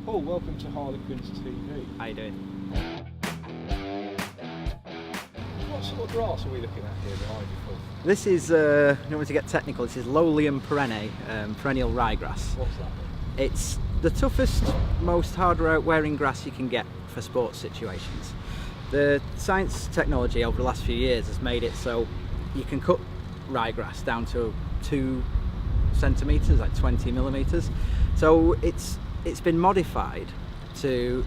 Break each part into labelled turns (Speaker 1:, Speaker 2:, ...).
Speaker 1: Paul, welcome to Harlequins TV.
Speaker 2: How you doing?
Speaker 1: What sort of grass are we looking at here behind you, Paul?
Speaker 2: This is, I don't want to get technical, this is Lolium perenne, perennial ryegrass.
Speaker 1: What's that?
Speaker 2: It's the toughest, most hard-wearing grass you can get for sports situations. The science technology over the last few years has made it so you can cut ryegrass down to 2 centimetres, like 20 millimetres. So it's been modified to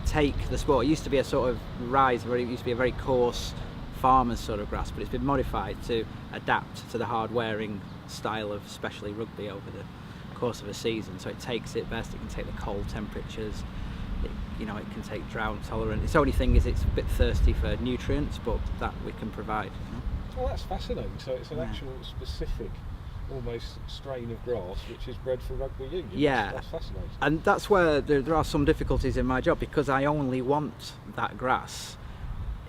Speaker 2: take the sport. It used to be a sort of it used to be a very coarse farmer's sort of grass, but it's been modified to adapt to the hard-wearing style of especially rugby over the course of a season. So it takes it best. It can take the cold temperatures. It can take drought tolerant. Its only thing is it's a bit thirsty for nutrients, but that we can provide.
Speaker 1: Oh, that's fascinating. So it's an actual specific, almost strain of grass which is bred for rugby union.
Speaker 2: Yeah,
Speaker 1: that's fascinating.
Speaker 2: And that's where there are some difficulties in my job, because I only want that grass.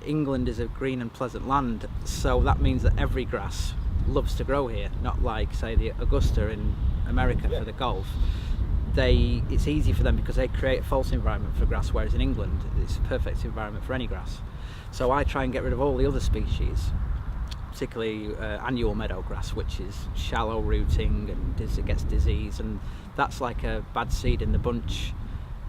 Speaker 2: England is a green and pleasant land, so that means that every grass loves to grow here, not like, say, the Augusta in America for the golf. It's easy for them because they create a false environment for grass, whereas in England it's a perfect environment for any grass. So I try and get rid of all the other species, particularly annual meadow grass, which is shallow rooting and it gets disease, and that's like a bad seed in the bunch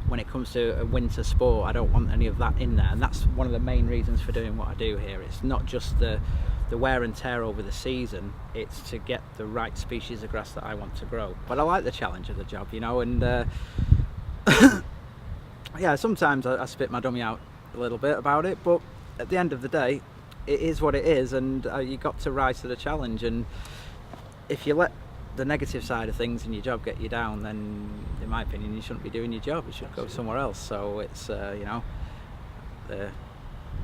Speaker 2: when it comes to a winter sport. I don't want any of that in there, and that's one of the main reasons for doing what I do here. It's not just the wear and tear over the season, it's to get the right species of grass that I want to grow. But I like the challenge of the job, and yeah, sometimes I spit my dummy out a little bit about it, but at the end of the day it is what it is, and you got to rise to the challenge. And if you let the negative side of things in your job get you down, then in my opinion you shouldn't be doing your job. You should go somewhere else. So it's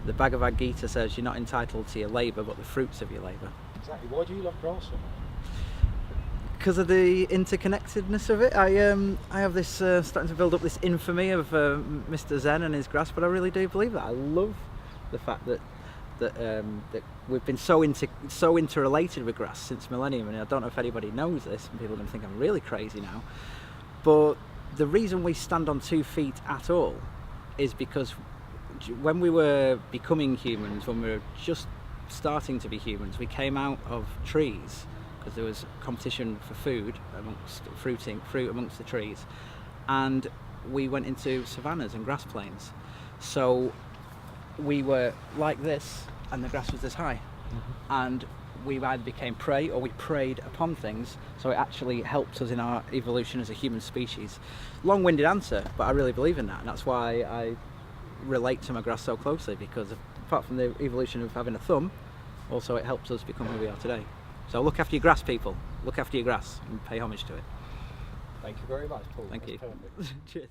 Speaker 2: the Bhagavad Gita says you're not entitled to your labour but the fruits of your labour.
Speaker 1: Exactly. Why do you love grass so much?
Speaker 2: Because of the interconnectedness of it. I have this starting to build up this infamy of Mr. Zen and his grass, but I really do believe that. I love the fact that we've been so interrelated with grass since millennium, and I don't know if anybody knows this, and people are going to think I'm really crazy now, but the reason we stand on 2 feet at all is because when we were becoming humans, when we were just starting to be humans, we came out of trees because there was competition for food amongst fruit amongst the trees, and we went into savannas and grass plains. So we were like this and the grass was this high, and we either became prey or we preyed upon things. So it actually helped us in our evolution as a human species. Long-winded answer, but I really believe in that, and that's why I relate to my grass so closely, because apart from the evolution of having a thumb, also it helps us become who we are today. So look after your grass, people. Look after your grass and pay homage to it.
Speaker 1: Thank you very much, Paul.
Speaker 2: Thank you.
Speaker 1: Perfect.
Speaker 2: Cheers.